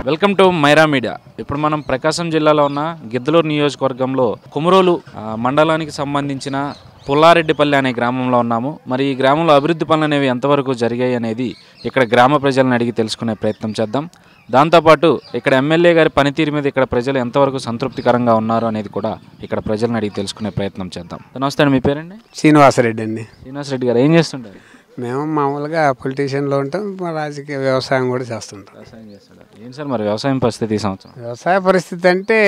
Welcome to Myra media. ఇప్పుడు మనం ప్రకాశం జిల్లాలో ఉన్న గిద్దలూరు నియోజకవర్గంలో కుమరోలు మండలానికి సంబంధించిన పుల్లారెడ్డిపల్లి అనే గ్రామంలో ఉన్నాము. మరి ఈ గ్రామంలో అభివృద్ధి పనులు అనేవి ఎంతవరకు జరిగాయి అనేది ఇక్కడ గ్రామ ప్రజలను అడిగి తెలుసుకునే ప్రయత్నం చేద్దాం. దాంతోపాటు ఇక్కడ ఎమ్మెల్యే గారి పనితీరు మీద ఇక్కడ ప్రజలు ఎంతవరకు సంతృప్తికరంగా ఉన్నారు అనేది కూడా ఇక్కడ ప్రజలను అడిగి తెలుసుకునే ప్రయత్నం చేద్దాం. నమస్తే అండి, మీ పేరండి? శ్రీనివాసరెడ్డి అండి. శ్రీనివాసరెడ్డి గారు ఏం చేస్తుంటారు? మేము మామూలుగా పొలిటీషియన్లో ఉంటాం, రాజకీయ వ్యవసాయం కూడా చేస్తుంటాం. వ్యవసాయం చేస్తాడు. ఏం సార్ మరి వ్యవసాయం పరిస్థితి ఈ సంవత్సరం? వ్యవసాయ పరిస్థితి అంటే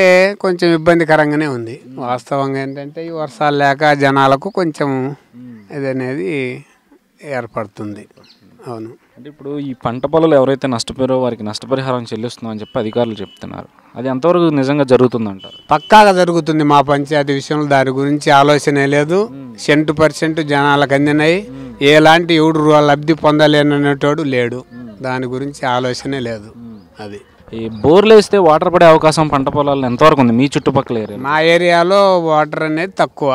కొంచెం ఇబ్బందికరంగానే ఉంది. వాస్తవంగా ఏంటంటే ఈ వర్షాలు లేక జనాలకు కొంచెం ఇది అనేది ఏర్పడుతుంది. అవును. అంటే ఇప్పుడు ఈ పంట పొలాలు ఎవరైతే నష్టపోయారో వారికి నష్టపరిహారం చెల్లిస్తుందని చెప్పి అధికారులు చెప్తున్నారు. అది ఎంతవరకు నిజంగా జరుగుతుందంటారు? పక్కాగా జరుగుతుంది. మా పంచాయతీ విషయంలో దాని గురించి ఆలోచనే లేదు. 100% జనాలకు అందినాయి. ఎలాంటి ఎవడు లబ్ధి పొందలేననేటోడు లేడు. దాని గురించి ఆలోచనే లేదు. అది ఈ బోర్లు వేస్తే వాటర్ పడే అవకాశం పంట పొలాలు ఎంతవరకు ఉంది మీ చుట్టుపక్కల ఏరియా? మా ఏరియాలో వాటర్ అనేది తక్కువ.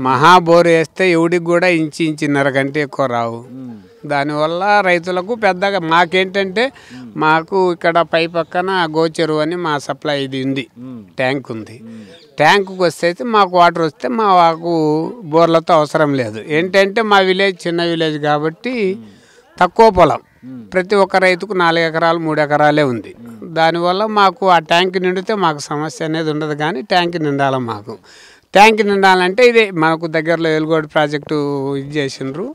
మహా బోర్ వేస్తే ఎవడికి కూడా ఇంచున్నర కంటే ఎక్కువ రావు. దానివల్ల రైతులకు పెద్దగా మాకేంటంటే మాకు ఇక్కడ పై పక్కన గోచెరువు అని మా సప్లై ఇది ఉంది, ట్యాంక్ ఉంది. ట్యాంకుకి వస్తే మాకు వాటర్ వస్తే మాకు బోర్లతో అవసరం లేదు. ఏంటంటే మా విలేజ్ చిన్న విలేజ్ కాబట్టి తక్కువ పొలం, ప్రతి ఒక్క రైతుకు 4 ఎకరాలు 3 ఎకరాలే ఉంది. దానివల్ల మాకు ఆ ట్యాంక్ నిండితే మాకు సమస్య అనేది ఉండదు. కానీ ట్యాంక్ నిండాలి. మాకు ట్యాంక్ నిండాలంటే ఇదే మనకు దగ్గరలో ఎలుగోడు ప్రాజెక్టు ఇది చేసిండ్రు.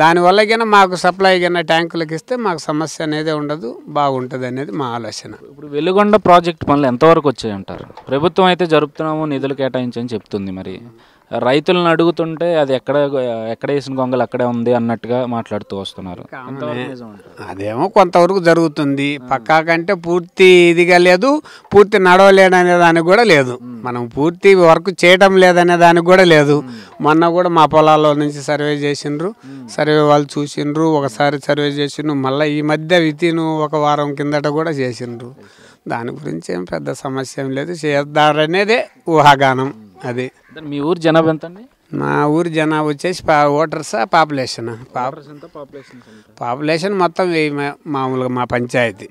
దానివల్ల కన్నా మాకు సప్లై కన్నా ట్యాంకులకు ఇస్తే మాకు సమస్య అనేది ఉండదు, బాగుంటుంది అనేది మా ఆలోచన. ఇప్పుడు వెలుగొండ ప్రాజెక్ట్ పనులు ఎంతవరకు వచ్చాయంటారు? ప్రభుత్వం అయితే జరుపుతున్నాము, నిధులు కేటాయించని చెప్తుంది. మరి రైతులను అడుగుతుంటే అది ఎక్కడ వేసిన గొంగలు అక్కడే ఉంది అన్నట్టుగా మాట్లాడుతూ వస్తున్నారు. అదేమో కొంతవరకు జరుగుతుంది. పక్కా కంటే పూర్తి ఇదిగా లేదు, పూర్తి నడవలేదనే దానికి కూడా లేదు. మనం పూర్తి వర్క్ చేయడం లేదనే దానికి కూడా లేదు. మొన్న కూడా మా పొలాల్లో నుంచి సర్వే చేసిండ్రు. సర్వే వాళ్ళు చూసిండ్రు, ఒకసారి సర్వే చేసిండ్రు. మళ్ళీ ఈ మధ్య వితిన్ 1 వారం కిందట కూడా చేసిండ్రు. దాని గురించి ఏం పెద్ద సమస్య ఏం లేదు. చేద్దారనేదే ఊహాగానం. అది మీ ఊరు జనాభా ఎంత అండి? మా ఊరు జనాభా వచ్చేసి ఓటర్స్ పాపులేషన్ మొత్తం 1000 మామూలుగా మా పంచాయతీ.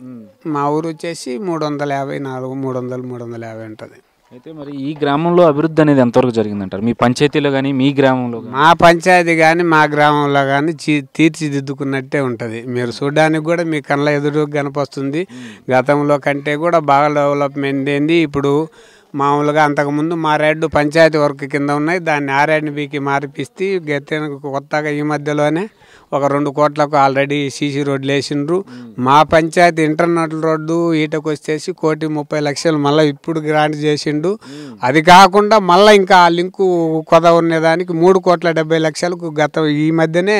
మా ఊరు వచ్చేసి 354 350 ఉంటుంది. అయితే మరి ఈ గ్రామంలో అభివృద్ధి అనేది ఎంతవరకు జరిగిందంటారు? మీ పంచాయతీలో కానీ మీ గ్రామంలో? మా పంచాయతీ కానీ మా గ్రామంలో కానీ తీర్చిదిద్దుకున్నట్టే ఉంటుంది. మీరు చూడడానికి కూడా మీ కళ్ళ ఎదురు కనిపిస్తుంది. గతంలో కంటే కూడా బాగా డెవలప్మెంట్ అయింది. ఇప్పుడు మామూలుగా అంతకుముందు మారేడు పంచాయతీ వర్క్ కింద ఉన్నాయి, దాన్ని ఆరేడుని బీకి మార్పిస్తే కొత్తగా ఈ మధ్యలోనే 1-2 కోట్లకు ఆల్రెడీ సీసీ రోడ్లు వేసిండ్రు. మా పంచాయతీ ఇంటర్నల్ రోడ్డు ఈటకు వచ్చేసి 1,30,00,000 మళ్ళీ ఇప్పుడు గ్రాంట్ చేసిండు. అది కాకుండా మళ్ళీ ఇంకా ఆ లింకు కొద ఉండేదానికి 3,70,00,000కు ఈ మధ్యనే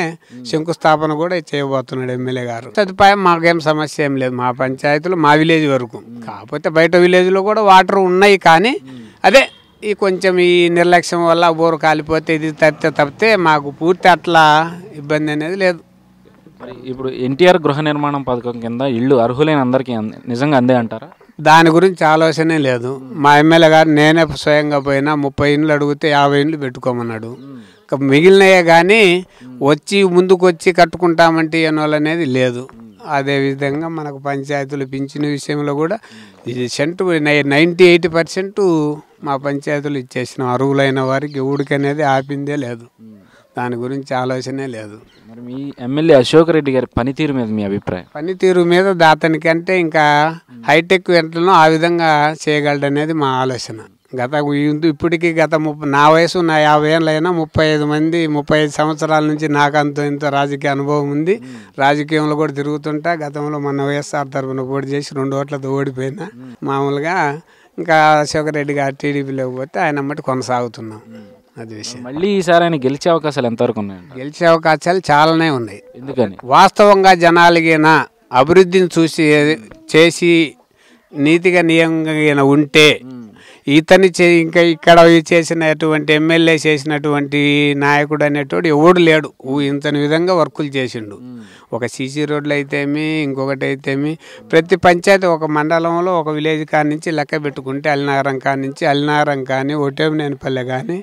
శంకుస్థాపన కూడా చేయబోతున్నాడు ఎమ్మెల్యే గారు. సదుపాయం మాకేం సమస్య ఏం లేదు మా పంచాయతీలో, మా విలేజ్ వరకు. కాకపోతే బయట విలేజ్లో కూడా వాటర్ ఉన్నాయి. కానీ అదే ఈ కొంచెం ఈ నిర్లక్ష్యం వల్ల బోరు కాలిపోతే ఇది తప్పితే మాకు పూర్తి అట్లా ఇబ్బంది అనేది లేదు. మరి ఇప్పుడు ఎన్టీఆర్ గృహ నిర్మాణం పథకం కింద ఇళ్ళు అర్హులైన అందరికీ నిజంగా అందే అంటారా? దాని గురించి ఆలోచనే లేదు. మా ఎమ్మెల్యే గారు నేనే స్వయంగా పోయినా 30 ఇండ్లు అడిగితే 50 ఇండ్లు పెట్టుకోమన్నాడు. మిగిలినయే కానీ ముందుకు వచ్చి కట్టుకుంటామంటే ఏనోళ్ళు అనేది లేదు. అదేవిధంగా మనకు పంచాయతీలు పింఛను విషయంలో కూడా ఇది 98% మా పంచాయతీలు ఇచ్చేసినాం. అర్హులైన వారికి ఎవడికి అనేది ఆపిందే లేదు. దాని గురించి ఆలోచనే లేదు. మరి మీ ఎమ్మెల్యే అశోక్ రెడ్డి గారి పనితీరు మీద మీ అభిప్రాయం? పనితీరు మీద దాతనికంటే ఇంకా హైటెక్ ఎంట్లను ఆ విధంగా చేయగలడనేది మా ఆలోచన. ఇప్పటికీ నా వయసు 50 ఏళ్ళైనా 35 సంవత్సరాల నుంచి నాకు ఇంత రాజకీయ అనుభవం ఉంది. రాజకీయంలో కూడా తిరుగుతుంటా. గతంలో మన వైఎస్ఆర్ తరఫున పోటీ చేసి 2 ఓట్లతో ఓడిపోయినా. మామూలుగా ఇంకా అశోక్ రెడ్డి గారు టీడీపీలో పోతే ఆయన అమ్మటి కొనసాగుతున్నాం. అది విషయం. మళ్ళీ ఈసారి ఆయన గెలిచే అవకాశాలు ఎంతవరకు ఉన్నాయి? గెలిచే అవకాశాలు చాలానే ఉన్నాయి. ఎందుకని? వాస్తవంగా జనాలకైనా అభివృద్ధిని చేసి నీతిగా నియంగా ఉంటే ఇతని ఇంకా ఇక్కడ చేసినటువంటి ఎమ్మెల్యే చేసినటువంటి నాయకుడు అనేటోడు ఎవడు లేడు. ఇంతని విధంగా వర్కులు చేసిండు. ఒక సీసీ రోడ్లు అయితేమి, ఇంకొకటి అయితేమి, ప్రతి పంచాయతీ ఒక మండలంలో ఒక విలేజ్ కాడి నుంచి లెక్క పెట్టుకుంటే అల్లినారం కానీ ఒటేమినేనిపల్లె కానీ,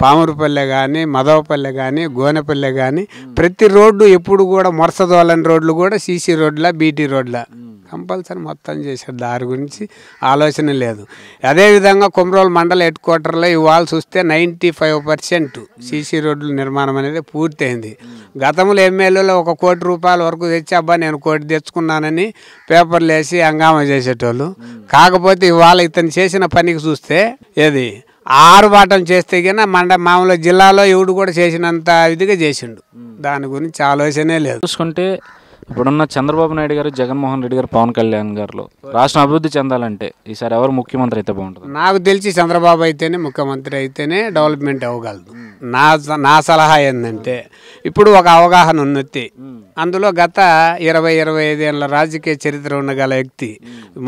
పామురుపల్లె కానీ, మదవపల్లె కానీ, గోనెపల్లె కానీ ప్రతి రోడ్డు ఎప్పుడు కూడా మొరసదోలని రోడ్లు కూడా సీసీ రోడ్ల, బీటీ రోడ్ల కంపల్సరీ మొత్తం చేశారు. దాని గురించి ఆలోచన లేదు. అదేవిధంగా కొమరోలు మండల హెడ్ క్వార్టర్లో ఇవాళ చూస్తే 95% సీసీ రోడ్ల నిర్మాణం అనేది పూర్తయింది. గతంలో ఎమ్మెల్యేలో ₹1 కోటి వరకు తెచ్చి అబ్బా నేను కోటి తెచ్చుకున్నానని పేపర్లు వేసి హంగామా చేసేటోళ్ళు. కాకపోతే ఇవాళ ఇతను చేసిన పనికి చూస్తే ఏది ఆరుబాటం చేస్తే గిన మామూలు జిల్లాలో ఎవడు కూడా చేసినంత ఇదిగా చేసిండు. దాని గురించి ఆలోచనే లేదు. చూసుకుంటే ఇప్పుడున్న చంద్రబాబు నాయుడు గారు, జగన్మోహన్ రెడ్డి గారు, పవన్ కళ్యాణ్ గారు రాష్ట్రం అభివృద్ధి చెందాలంటే ఈసారి ఎవరు ముఖ్యమంత్రి అయితే బాగుంటుంది? నాకు తెలిసి చంద్రబాబు అయితేనే ముఖ్యమంత్రి అయితేనే డెవలప్మెంట్ అవ్వగలదు. నా సలహా ఏంటంటే ఇప్పుడు ఒక అవగాహన ఉన్నది. అందులో గత 20-25 ఏళ్ళ రాజకీయ చరిత్ర ఉండగల వ్యక్తి.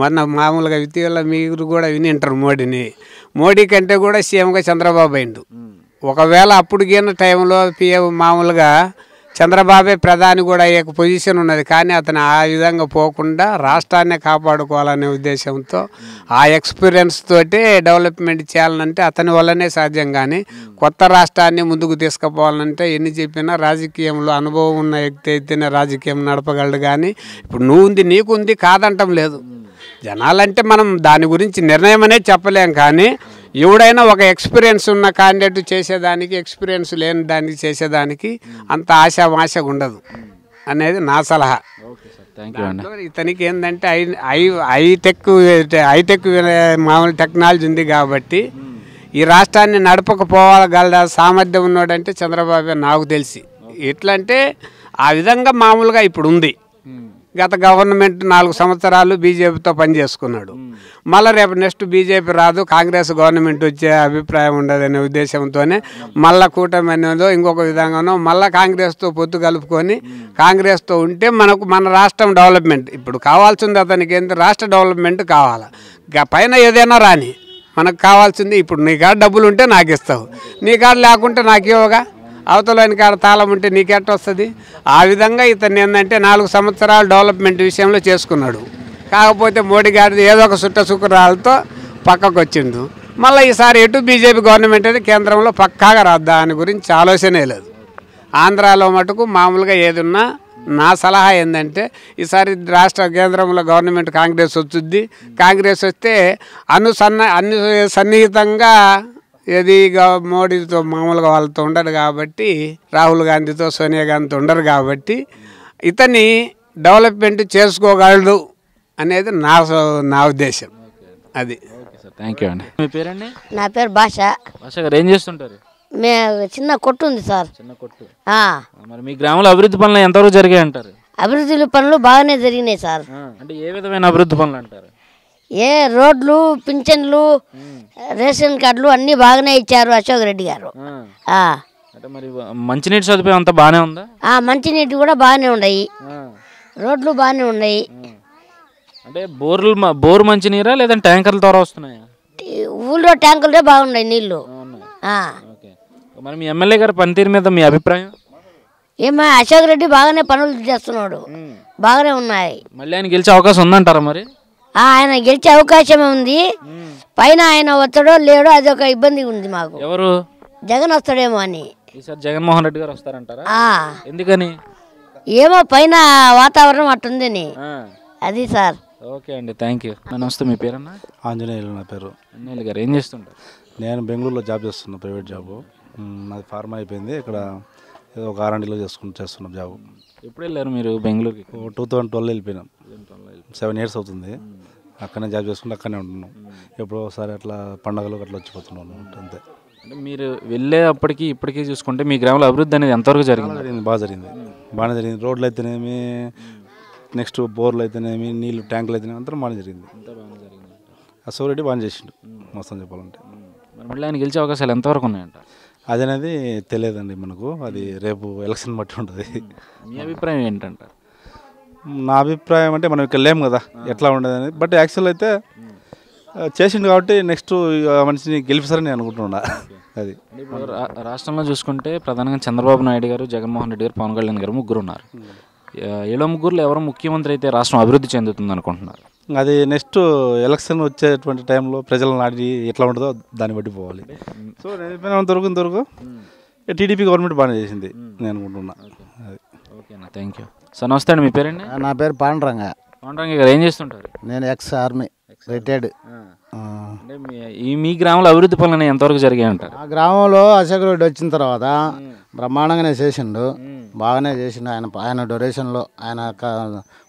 మొన్న మామూలుగా ఇటీవల మీరు కూడా వినింటారు మోడీ కంటే కూడా సీఎంగా చంద్రబాబు అయిండు. ఒకవేళ అప్పుడు గిన్న టైంలో పిఎం మామూలుగా చంద్రబాబే ప్రధాని కూడా అయ్యే పొజిషన్ ఉన్నది. కానీ అతను ఆ విధంగా పోకుండా రాష్ట్రాన్ని కాపాడుకోవాలనే ఉద్దేశంతో ఆ ఎక్స్పీరియన్స్ తోటి డెవలప్మెంట్ చేయాలంటే అతని వల్లనే సాధ్యం. కానీ కొత్త రాష్ట్రాన్ని ముందుకు తీసుకుపోవాలంటే ఎన్ని చెప్పినా రాజకీయంలో అనుభవం ఉన్న వ్యక్తి అయితేనే రాజకీయం నడపగలడు. కానీ ఇప్పుడు నీకుంది కాదంటం లేదు. జనాలంటే మనం దాని గురించి నిర్ణయం అనేది చెప్పలేం. కానీ ఎవడైనా ఒక ఎక్స్పీరియన్స్ ఉన్న క్యాండిడేట్ చేసేదానికి, ఎక్స్పీరియన్స్ లేని దానికి చేసేదానికి అంత ఆశామాషగా ఉండదు అనేది నా సలహా. ఇతనికి ఏంటంటే హైటెక్ మామూలు టెక్నాలజీ ఉంది కాబట్టి ఈ రాష్ట్రాన్ని నడపకపోగల సామర్థ్యం ఉన్నాడంటే చంద్రబాబు నాకు తెలిసి. ఎట్లంటే ఆ విధంగా మామూలుగా ఇప్పుడు ఉంది. గత గవర్నమెంట్ 4 సంవత్సరాలు బీజేపీతో పనిచేసుకున్నాడు. మళ్ళీ రేపు నెక్స్ట్ బీజేపీ రాదు, కాంగ్రెస్ గవర్నమెంట్ వచ్చే అభిప్రాయం ఉండదనే ఉద్దేశంతోనే మళ్ళీ కూటమి అనేదో ఇంకొక విధంగానో మళ్ళీ కాంగ్రెస్తో పొత్తు కలుపుకొని కాంగ్రెస్తో ఉంటే మన రాష్ట్రం డెవలప్మెంట్ ఇప్పుడు కావాల్సింది. అతనికి ఏంటి రాష్ట్ర డెవలప్మెంట్ కావాలి. పైన ఏదైనా రాని మనకు కావాల్సింది ఇప్పుడు నీ కాడ డబ్బులు ఉంటే నాకు ఇస్తావు, నీ కాడ లేకుంటే నాకు ఇవ్వగా, అవతలని కాడ తాళం ఉంటే నీకెట్ట వస్తుంది? ఆ విధంగా ఇతను ఏంటంటే 4 సంవత్సరాలు డెవలప్మెంట్ విషయంలో చేసుకున్నాడు. కాకపోతే మోడీ గారి ఏదో ఒక శుక్రాలతో పక్కకు వచ్చిండు. మళ్ళీ ఈసారి ఎటు బీజేపీ గవర్నమెంట్ అయితే కేంద్రంలో పక్కాగా రాదు. దాని గురించి ఆలోచనే లేదు. ఆంధ్రాలో మటుకు మామూలుగా ఏదున్నా నా సలహా ఏంటంటే ఈసారి రాష్ట్ర కేంద్రంలో గవర్నమెంట్ కాంగ్రెస్ వచ్చుద్ది. కాంగ్రెస్ వస్తే సన్నిహితంగా ఏది మోడీతో మామూలుగా వాళ్ళతో ఉండరు కాబట్టి, రాహుల్ గాంధీతో సోనియా గాంధీతో ఉండరు కాబట్టి ఇతన్ని డెవలప్మెంట్ చేసుకోగలడు అనేది నా ఉద్దేశం. అది. థ్యాంక్ యూ అండి. మీ పేరండి? నా పేరు భాష. భాష గారు ఏం చేస్తుంటారు? చిన్న కొట్టు ఉంది సార్. చిన్న కొట్టు. మరి మీ గ్రామంలో అభివృద్ధి పనులు ఎంతవరకు జరిగాయి అంటారు? అభివృద్ధి పనులు బాగానే జరిగినాయి సార్. అంటే ఏ విధమైన అభివృద్ధి పనులు అంటారు? రోడ్లు, పింఛన్లు, రేషన్ కార్డులు అన్నీ బాగానే ఇచ్చారు అశోక్ రెడ్డి గారు. అంటే మరి మంచినీటి సదుపాయం అంతా బాగానే ఉందా? మంచినీటి కూడా బాగానే ఉన్నాయి, రోడ్లు బాగానే ఉన్నాయి. అంటే బోర్ మంచినీరా లేదంటే ట్యాంకర్ల ద్వారా వస్తున్నాయా? ఊళ్ళో ట్యాంకులే బాగున్నాయి నీళ్లు. మరి మీ ఎమ్మెల్యే గారి పనితీరు మీద మీ అభిప్రాయం? అశోక్ రెడ్డి బాగానే పనులు చేస్తున్నాడు, బాగానే ఉన్నాయి. మళ్ళీ ఆయన గెలిచే అవకాశం ఉందంటారా? మరి ఆయన గెలిచే అవకాశం ఉంది. పైన ఆయన వస్తాడో లేడో అది ఒక ఇబ్బంది ఉంది మాకు. ఎవరు? జగన్ వస్తాడేమో అని. ఈసారి జగన్మోహన్ రెడ్డి గారు వస్తారంటారా? ఎందుకని? ఏమో పైన వాతావరణం అట్టుందని. అది సార్. ఓకే అండి, థ్యాంక్ యూ. నమస్తే, మీ పేరన్నా? ఆంజనేయులు నా పేరు. ఆంజనేయులు గారు ఏం చేస్తుంటారు? నేను బెంగళూరులో జాబ్ చేస్తున్నా, ప్రైవేట్ జాబు. నాది ఫార్మా అయిపోయింది. ఇక్కడ ఏదో ఒక R&Dలో చేస్తున్నాం జాబు. ఎప్పుడు వెళ్ళారు మీరు బెంగళూరుకి? 2012 వెళ్ళిపోయినాం. 7 years అవుతుంది. అక్కడనే జాబ్ చేసుకుంటూ అక్కడనే ఉంటున్నాం. ఎప్పుడో ఒకసారి అట్లా పండగలకు అట్లా వచ్చిపోతున్నాను అంతే. అంటే మీరు వెళ్ళేప్పటికి ఇప్పటికీ చూసుకుంటే మీ గ్రామంలో అభివృద్ధి అనేది ఎంతవరకు జరిగింది? బాగా జరిగింది. రోడ్లు అయితేనేమి, నెక్స్ట్ బోర్లు అయితేనేమి, నీళ్ళు ట్యాంకులు అయితేనేమి అంతా బాగానే జరిగింది. అశోక్ రెడ్డి బాగా చేసిండు మొత్తం చెప్పాలంటే. మళ్ళీ ఆయన గెలిచే అవకాశాలు ఎంతవరకు ఉన్నాయంట? అదనేది తెలియదండి మనకు. అది రేపు ఎలక్షన్ బట్టి ఉంటుంది. మీ అభిప్రాయం ఏంటంటారు? నా అభిప్రాయం అంటే మనం ఇక్కడ లేము కదా ఎట్లా ఉండదు అనేది. బట్ యాక్చువల్ అయితే చేసిండు కాబట్టి నెక్స్ట్ మనిషిని గెలిపిస్తారని నేను అనుకుంటున్నా. అది రాష్ట్రంలో చూసుకుంటే ప్రధానంగా చంద్రబాబు నాయుడు గారు, జగన్మోహన్ రెడ్డి గారు, పవన్ కళ్యాణ్ గారు ముగ్గురు ఉన్నారు. ఏడో ముగ్గురులో ఎవరు ముఖ్యమంత్రి అయితే రాష్ట్రం అభివృద్ధి చెందుతుంది అనుకుంటున్నారు? అది నెక్స్ట్ ఎలక్షన్ వచ్చేటువంటి టైంలో ప్రజలను నాటి ఎట్లా ఉంటుందో దాన్ని బట్టి పోవాలి. సో నేను ఇంతవరకు టీడీపీ గవర్నమెంట్ బాగానే చేసింది నేను అనుకుంటున్నా. ఓకేనా, థ్యాంక్ యూ. సార్ నమస్తే అండి, మీ పేరండి? నా పేరు పాండురంగ. పాండురంగ గారు ఏం చేస్తుంటారు? నేను ఎక్స్ ఆర్మీ రిటైర్డ్. అంటే మీ గ్రామంలో అభివృద్ధి పనులు ఎంతవరకు జరిగాయి అంటారు? ఆ గ్రామంలో అశోక్ రెడ్డి వచ్చిన తర్వాత బ్రహ్మాండంగానే చేసిండు, బాగానే చేసిండు. ఆయన డొనేషన్లో ఆయన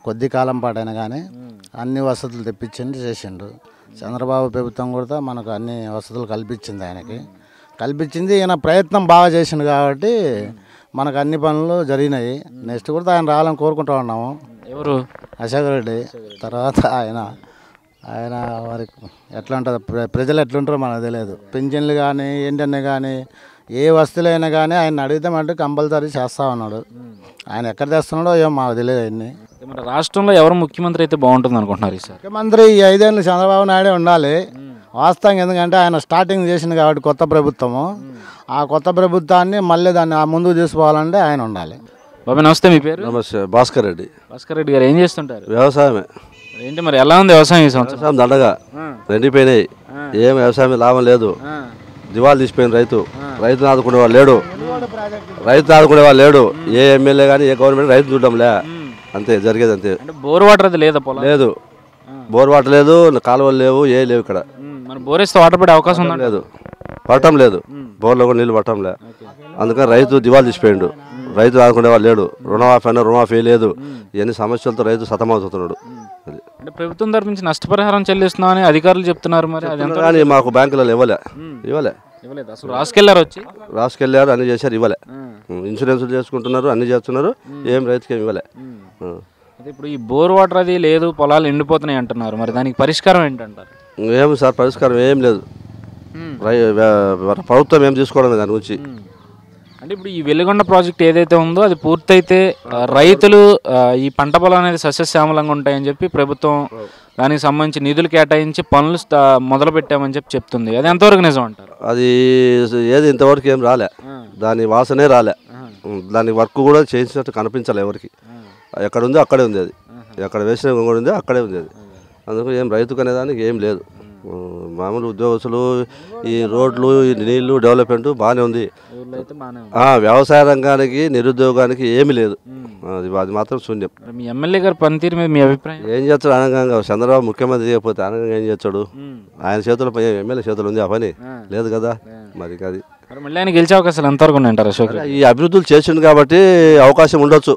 కొద్ది కాలం పాటైనా కానీ అన్ని వసతులు తెప్పించింది, చేసిండు. చంద్రబాబు ప్రభుత్వం కూడా మనకు అన్ని వసతులు కల్పించింది, ఆయనకి కల్పించింది. ఈయన ప్రయత్నం బాగా చేసిండు కాబట్టి మనకు అన్ని పనులు జరిగినాయి. నెక్స్ట్ కూడా ఆయన రావాలని కోరుకుంటూ ఉన్నాము. ఎవరు? అశోక్ రెడ్డి. తర్వాత ఆయన వారికి ఎట్లా ఉంటుంది, ప్రజలు ఎట్లుంటారో మనకు తెలియదు. పింఛన్లు కానీ ఏంటనే కానీ ఏ వస్తువులైనా కానీ ఆయన అడుగుతామంటే కంపల్సరీ చేస్తూ ఉన్నాడు. ఆయన ఎక్కడ తెస్తున్నాడో ఏమో మాకు తెలియదు. అన్ని మరి రాష్ట్రంలో ఎవరు ముఖ్యమంత్రి అయితే బాగుంటుంది అనుకుంటున్నారు ఈసారి? ముఖ్యమంత్రి ఈ 5 ఏళ్ళు చంద్రబాబు నాయుడే ఉండాలి వాస్తవంగా. ఎందుకంటే ఆయన స్టార్టింగ్ చేసింది కాబట్టి కొత్త ప్రభుత్వము, ఆ కొత్త ప్రభుత్వాన్ని మళ్ళీ దాన్ని ముందుకు తీసుకోవాలంటే ఆయన ఉండాలి. బాబు నమస్తే, మీ పేరు? నమస్తే, భాస్కర్ రెడ్డి. భాస్కర్ రెడ్డి గారు ఏం చేస్తుంటారు? వ్యవసాయమే. ఏంటి మరి ఎలా ఉంది వ్యవసాయం ఈ సంవత్సరం? వ్యవసాయం దండగా ఎండిపోయినాయి, ఏం వ్యవసాయం లాభం లేదు, దివాళు తీసిపోయింది. రైతును ఆదుకునేవాళ్ళు లేడు, ఏ ఎమ్మెల్యే కానీ ఏ గవర్నమెంట్ రైతు చూడడంలే, అంతే జరిగేది అంతే. బోర్ వాటర్ అది లేదా? పొలం లేదు, బోర్ వాటర్ లేదు, కాలువలు లేవు, ఏ లేవు ఇక్కడ. మరి బోర్ వేస్తే వాటర్ పడే అవకాశం ఉందా? లేదు, పడటం లేదు, బోర్లో కూడా నీళ్ళు పడటం లేదు. అందుకని రైతు దివాళు తీసిపోయిండు, రైతు ఆదుకునే వాళ్ళు లేడు. రుణమాఫీ లేదు, ఇవన్నీ సమస్యలతో రైతు సతమవుతున్నాడు. అంటే ప్రభుత్వం తరపు నుంచి నష్టపరిహారం చెల్లిస్తున్నామని అధికారులు చెప్తున్నారు. మరి అది కానీ మాకు బ్యాంకులలో ఇవ్వలే. అసలు రాసుకెళ్ళారు, రాసుకెళ్ళారు, అన్ని చేశారు, ఇవ్వలే. ఇన్సూరెన్స్లు చేసుకుంటున్నారు, అన్ని చేస్తున్నారు, ఏం రైతుకి ఏమి ఇవ్వలే. ఇప్పుడు ఈ బోర్ వాటర్ అది లేదు, పొలాలు ఎండిపోతున్నాయి అంటున్నారు. మరి దానికి పరిష్కారం ఏంటంటారు? ఏమి సార్, పరిష్కారం ఏం లేదు. ప్రభుత్వం ఏం తీసుకోవడం దాని గురించి. అంటే ఇప్పుడు ఈ వెలుగొండ ప్రాజెక్ట్ ఏదైతే ఉందో అది పూర్తయితే రైతులు ఈ పంట పొలం అనేది సస్యశ్యామలంగా ఉంటాయని చెప్పి ప్రభుత్వం దానికి సంబంధించి నిధులు కేటాయించి పనులు మొదలు పెట్టామని చెప్తుంది. అది ఎంతవరకు నిజం అంటారు? అది ఏది ఇంతవరకు ఏం రాలే, దాని వాసనే రాలే, దాని వర్క్ కూడా చేసినట్టు కనిపించాలి ఎవరికి. ఎక్కడ ఉందో అక్కడే ఉంది, అది ఎక్కడ వేసిన కూడా ఉందో అక్కడే ఉంది. అది అందుకు ఏం రైతుకు అనేదానికి ఏం లేదు. మామూలు ఉద్యోగస్తులు, ఈ రోడ్లు, ఈ నీళ్లు, డెవలప్మెంట్ బాగానే ఉంది. వ్యవసాయ రంగానికి, నిరుద్యోగానికి ఏమీ లేదు, అది మాత్రం శూన్యం. మీ ఎమ్మెల్యే గారి పనితీరు మీద మీ అభిప్రాయం? ఏం చేస్తాడు అనగా, చంద్రబాబు ముఖ్యమంత్రి చేయకపోతే అనగా ఏం చేస్తాడు? ఆయన చేతులు, ఎమ్మెల్యే చేతులు ఉంది ఆ పని లేదు కదా. మరి అది మళ్ళీ ఆయన గెలిచే అవకాశాలు ఎంతవరకు ఉన్నాయంటారు అశోక్? ఈ అభివృద్ధులు చేసిండు కాబట్టి అవకాశం ఉండొచ్చు,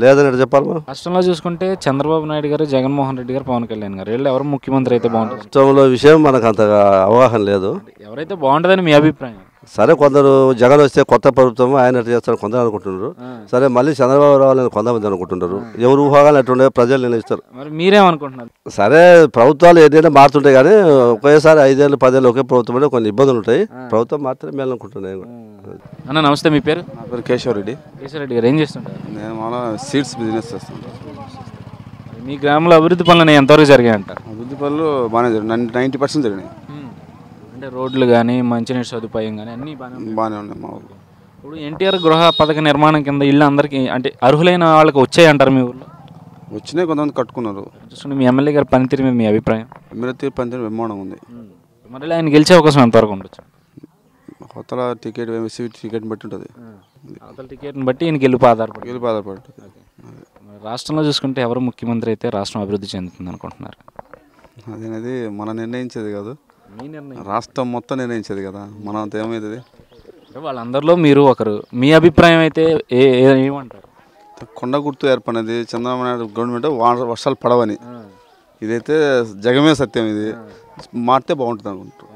లేదని చెప్పాలి. రాష్ట్రంలో చూసుకుంటే చంద్రబాబు నాయుడు గారు, జగన్మోహన్ రెడ్డి గారు, పవన్ కళ్యాణ్ గారు, వీళ్ళు ఎవరు ముఖ్యమంత్రి అయితే బాగుంటుంది? రాష్ట్రంలో విషయం మనకు అంతగా అవగాహన లేదు. ఎవరైతే బాగుంటుందని మీ అభిప్రాయం? సరే, కొందరు జగన్ వస్తే కొత్త ప్రభుత్వం ఆయన చేస్తారు కొందరు అనుకుంటున్నారు. సరే, మళ్ళీ చంద్రబాబు రావాలని కొంతమంది అనుకుంటున్నారు. ఎవరు ఊహాగాలు ఎట్టుండే ప్రజలు నిర్ణయిస్తారు. మరి మీరేమనుకుంటున్నారు? సరే, ప్రభుత్వాలు ఏదైనా మారుతుంటాయి కానీ ఒకేసారి 5 ఏళ్ళు 10 ఏళ్ళు ఒకే ప్రభుత్వం అంటే కొన్ని ఇబ్బందులు ఉంటాయి. ప్రభుత్వం మాత్రమే మేలు అనుకుంటున్నాయి. అన్న నమస్తే, మీ పేరు? నా పేరు కేశవరెడ్డి. కేశవరెడ్డి గారు ఏం చేస్తుంటారు? నేను మన సీడ్స్ బిజినెస్ చేస్తుంటాను. మీ గ్రామంలో అభివృద్ధి పనులు ఎంతవరకు జరిగాయి అంటారు? అభివృద్ధి పనులు బాగానే జరిగినాయి, 90% జరిగినాయి. అంటే రోడ్లు కానీ, మంచినీటి సదుపాయం కానీ అన్నీ బాగానే ఉన్నాయి మా ఊళ్ళో. ఇప్పుడు ఎన్టీఆర్ గృహ పథక నిర్మాణం కింద ఇల్లు అందరికీ అంటే అర్హులైన వాళ్ళకి వచ్చాయి అంటారు మీ ఊళ్ళో? వచ్చినాయి, కొంతమంది కట్టుకున్నారు. చూసుకుంటే మీ ఎమ్మెల్యే గారి పనితీరు మీద మీ అభిప్రాయం? ఎమ్మెల్యే పనితీరు బ్రహ్మాండం ఉంది. మరి ఆయన గెలిచే అవకాశం ఎంతవరకు ఉండొచ్చు? కొత్తల టికెట్, టికెట్ని బట్టి ఉంటుంది. అవతల టికెట్ని బట్టి ఈయన గెలుపు ఆధారపడి. రాష్ట్రంలో చూసుకుంటే ఎవరు ముఖ్యమంత్రి అయితే రాష్ట్రం అభివృద్ధి చెందుతుంది అనుకుంటున్నారు? అదేనది మనం నిర్ణయించేది కాదు, రాష్ట్రం మొత్తం నిర్ణయించేది కదా. మనం అంత ఏమవుతుంది? వాళ్ళందరిలో మీరు ఒకరు, మీ అభిప్రాయం అయితే ఏమంటారు? కొండ గుర్తు ఏర్పడినది చంద్రబాబు నాయుడు గవర్నమెంట్ వర్షాలు పడవని. ఇదైతే జగమే సత్యం, ఇది మారితే బాగుంటుంది అనుకుంటారు.